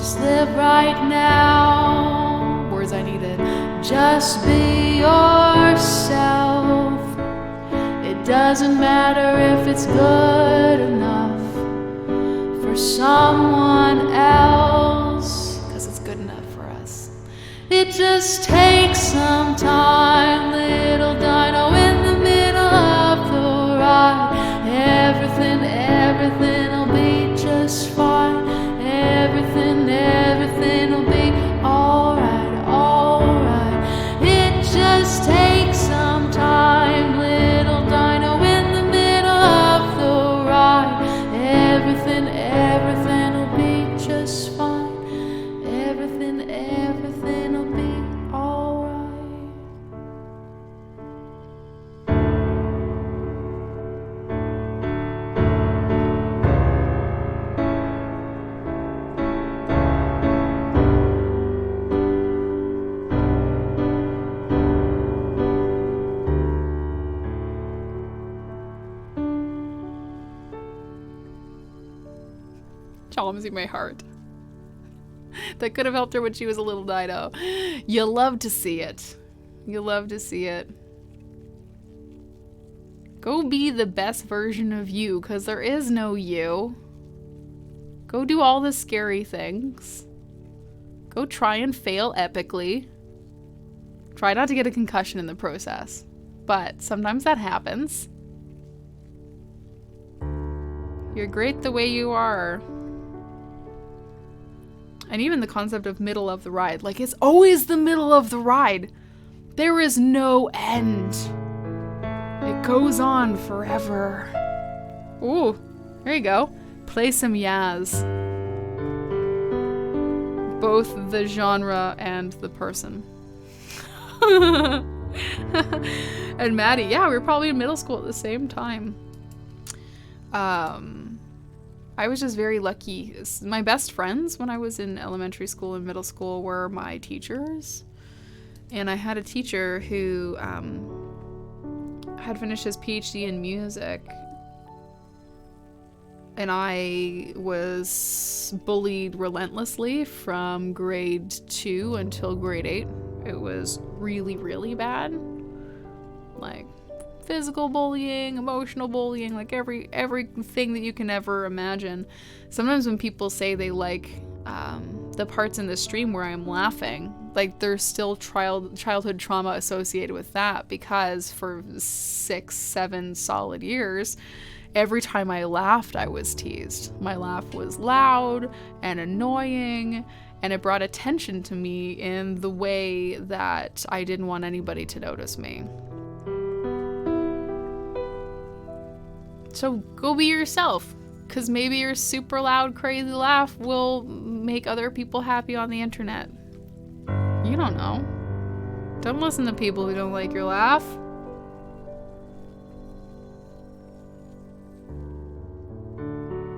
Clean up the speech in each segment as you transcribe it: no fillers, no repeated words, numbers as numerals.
Just live right now. Words I needed. Just be yourself. It doesn't matter if it's good enough for someone else, 'cause it's good enough for us. It just takes some time, little dino in the middle of the ride. Everything'll be just fine. Everything'll be alright, alright. It just takes some time, little dino in the middle of the ride. Everything'll be just fine. Everything'll be alright. Calms my heart. That could have helped her when she was a little dino. You love to see it. You love to see it. Go be the best version of you, because there is no you. Go do all the scary things. Go try and fail epically. Try not to get a concussion in the process. But sometimes that happens. You're great the way you are. And even the concept of middle of the ride. Like, it's always the middle of the ride. There is no end. It goes on forever. Ooh, there you go. Play some Yaz. Both the genre and the person. And Maddie, yeah, we were probably in middle school at the same time. I was just very lucky. My best friends when I was in elementary school and middle school were my teachers. And I had a teacher who had finished his PhD in music. And I was bullied relentlessly from grade 2 until grade 8. It was really, really bad. Like, physical bullying, emotional bullying, like everything that you can ever imagine. Sometimes when people say they like the parts in the stream where I'm laughing, like there's still childhood trauma associated with that, because for 6-7 solid years, every time I laughed, I was teased. My laugh was loud and annoying, and it brought attention to me in the way that I didn't want anybody to notice me. So go be yourself, because maybe your super loud, crazy laugh will make other people happy on the internet. You don't know. Don't listen to people who don't like your laugh.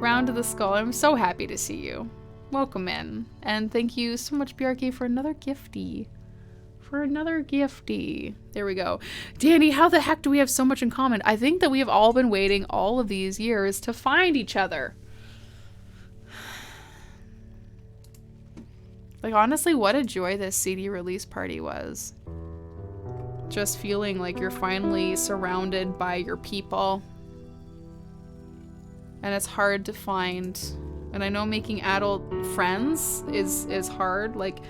Round to the skull, I'm so happy to see you. Welcome in. And thank you so much, BRK, for another gifty. There we go. Danny, how the heck do we have so much in common? I think that we have all been waiting all of these years to find each other. Like, honestly, what a joy this CD release party was. Just feeling like you're finally surrounded by your people. And it's hard to find. And I know making adult friends is hard. Like,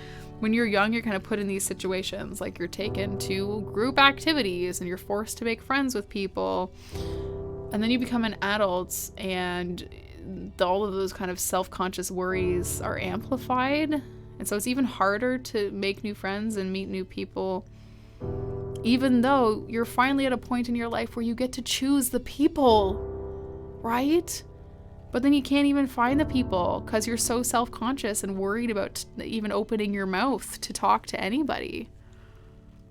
when you're young, you're kind of put in these situations, like you're taken to group activities and you're forced to make friends with people. And then you become an adult and all of those kind of self-conscious worries are amplified. And so it's even harder to make new friends and meet new people, even though you're finally at a point in your life where you get to choose the people, right? But then you can't even find the people because you're so self-conscious and worried about even opening your mouth to talk to anybody.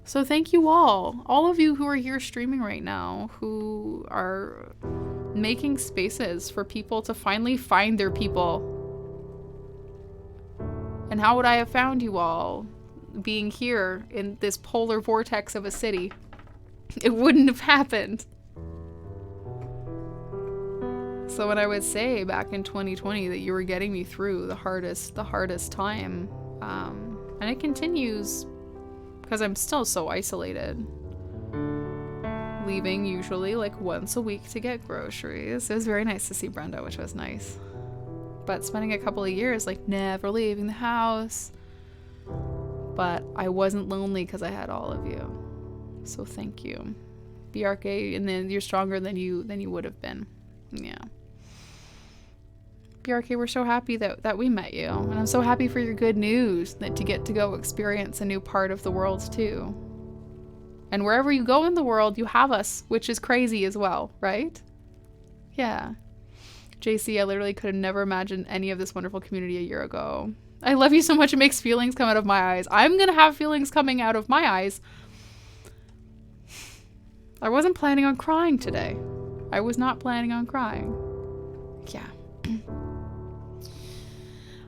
So thank you all of you who are here streaming right now, who are making spaces for people to finally find their people. And how would I have found you all being here in this polar vortex of a city? It wouldn't have happened. So when I would say back in 2020 that you were getting me through the hardest time, and it continues because I'm still so isolated, leaving usually like once a week to get groceries. It was very nice to see Brenda, which was nice. But spending a couple of years like never leaving the house. But I wasn't lonely because I had all of you. So thank you. BRK, and then you're stronger than you would have been. Yeah. BRK, we're so happy that we met you. And I'm so happy for your good news, that to get to go experience a new part of the world too. And wherever you go in the world, you have us, which is crazy as well, right? Yeah. JC, I literally could have never imagined any of this wonderful community a year ago. I love you so much, it makes feelings come out of my eyes. I'm gonna have feelings coming out of my eyes. I wasn't planning on crying today. I was not planning on crying. Yeah.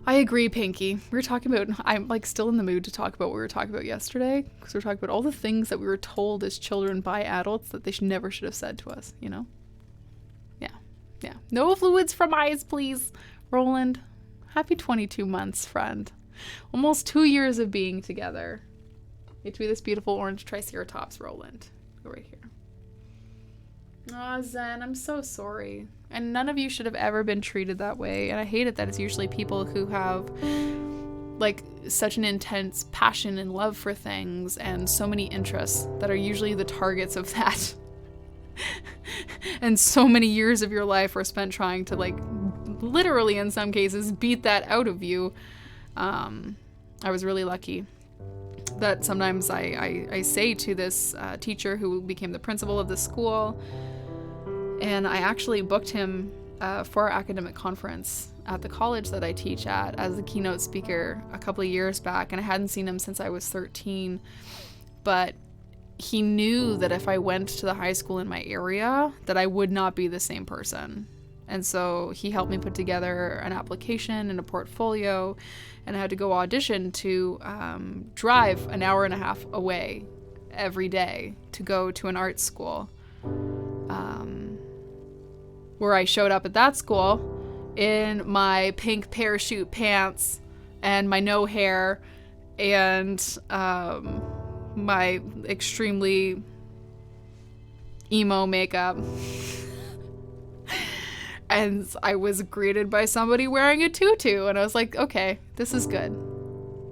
I agree, Pinky. We were talking about, I'm like still in the mood to talk about what we were talking about yesterday, because we were talking about all the things that we were told as children by adults that they never should have said to us, you know? Yeah. No fluids from eyes, please. Roland, happy 22 months, friend. Almost 2 years of being together. Get to be this beautiful orange triceratops, Roland. Go right here. Aw, Zen, I'm so sorry. And none of you should have ever been treated that way. And I hate it that it's usually people who have like such an intense passion and love for things and so many interests that are usually the targets of that. And so many years of your life are spent trying to like literally in some cases beat that out of you. I was really lucky that sometimes I say to this teacher who became the principal of the school, and I actually booked him for our academic conference at the college that I teach at as the keynote speaker a couple of years back, and I hadn't seen him since I was 13. But he knew that if I went to the high school in my area, that I would not be the same person. And so he helped me put together an application and a portfolio, and I had to go audition to drive an hour and a half away every day to go to an art school. Where I showed up at that school in my pink parachute pants and my no hair and my extremely emo makeup. And I was greeted by somebody wearing a tutu, and I was like, okay, this is good.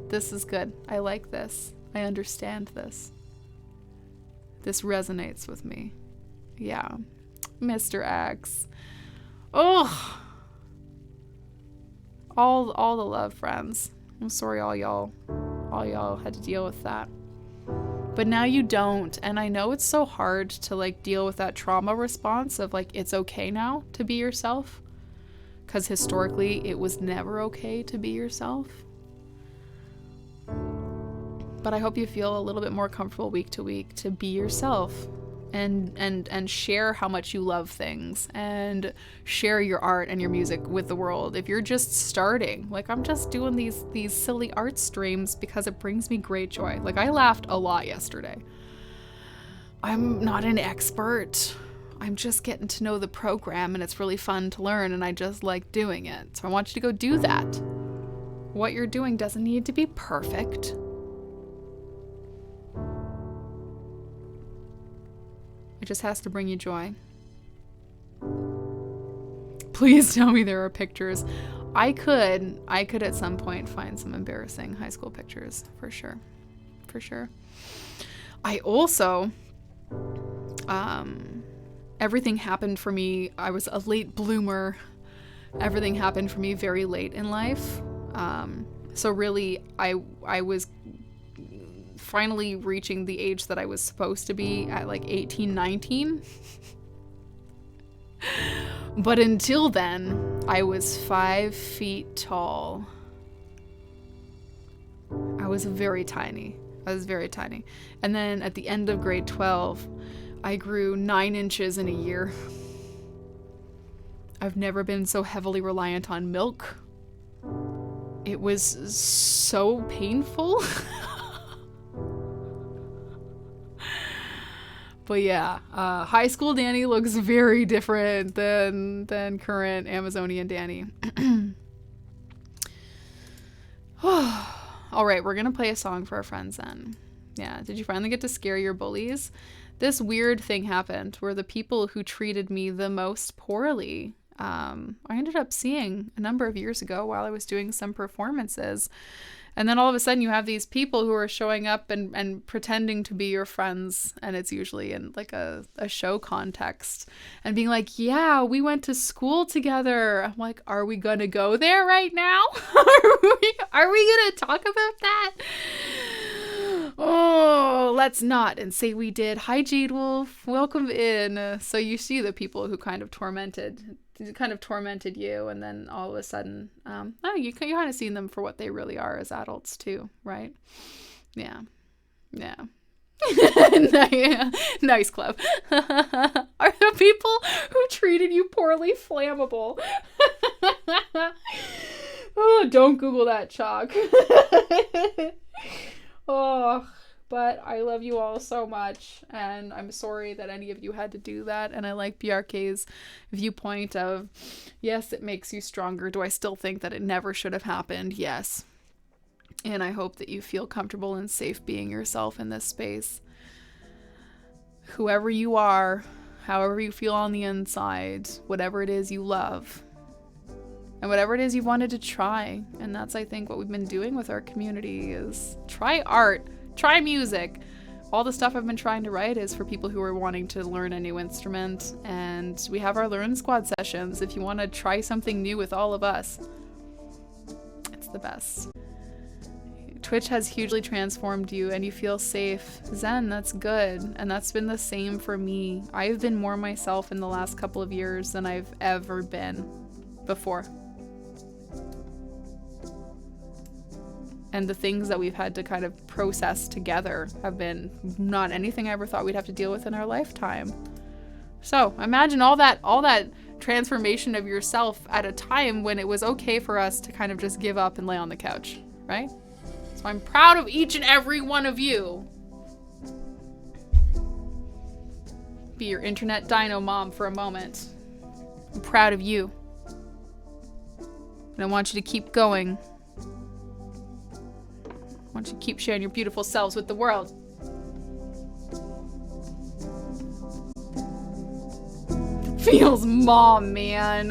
This is good. I like this. I understand this. This resonates with me. Yeah. Mr. X. Oh. All the love, friends. I'm sorry all y'all had to deal with that. But now you don't, and I know it's so hard to like deal with that trauma response of like it's okay now to be yourself, because historically it was never okay to be yourself. But I hope you feel a little bit more comfortable week to week to be yourself and share how much you love things and share your art and your music with the world. If you're just starting, like I'm just doing these silly art streams because it brings me great joy. Like I laughed a lot yesterday. I'm not an expert. I'm just getting to know the program, and it's really fun to learn, and I just like doing it. So I want you to go do that. What you're doing doesn't need to be perfect. It just has to bring you joy. Please tell me there are pictures. I could at some point find some embarrassing high school pictures, for sure. For sure. I also, everything happened for me. I was a late bloomer. Everything happened for me very late in life. So really, I was finally reaching the age that I was supposed to be at like 18, 19. But until then, I was 5 feet tall. I was very tiny. And then at the end of grade 12, I grew 9 inches in a year. I've never been so heavily reliant on milk. It was so painful. But yeah, high school Danny looks very different than current Amazonian Danny. All right, we're going to play a song for our friends then. Yeah, did you finally get to scare your bullies? This weird thing happened where the people who treated me the most poorly, I ended up seeing a number of years ago while I was doing some performances. And then all of a sudden you have these people who are showing up and pretending to be your friends. And it's usually in like a show context and being like, yeah, we went to school together. I'm like, are we going to go there right now? Are we going to talk about that? Oh, let's not and say we did. Hi, Jade Wolf. Welcome in. So you see the people who kind of tormented you, and then all of a sudden, you kind of seen them for what they really are as adults too, right? Yeah. Nice club. Are the people who treated you poorly flammable? Oh, don't Google that, Chalk. Oh, but I love you all so much, and I'm sorry that any of you had to do that, and I like BRK's viewpoint of, yes, it makes you stronger. Do I still think that it never should have happened? Yes. And I hope that you feel comfortable and safe being yourself in this space. Whoever you are, however you feel on the inside, whatever it is you love, and whatever it is you wanted to try. And that's, I think, what we've been doing with our community is try art, try music. All the stuff I've been trying to write is for people who are wanting to learn a new instrument. And we have our Learn Squad sessions if you want to try something new with all of us. It's the best. Twitch has hugely transformed you and you feel safe. Zen, that's good. And that's been the same for me. I've been more myself in the last couple of years than I've ever been before. And the things that we've had to kind of process together have been not anything I ever thought we'd have to deal with in our lifetime. So imagine all that transformation of yourself at a time when it was okay for us to kind of just give up and lay on the couch, right? So I'm proud of each and every one of you. Be your internet dino mom for a moment. I'm proud of you. And I want you to keep going. I want you to keep sharing your beautiful selves with the world. Feels mom, man.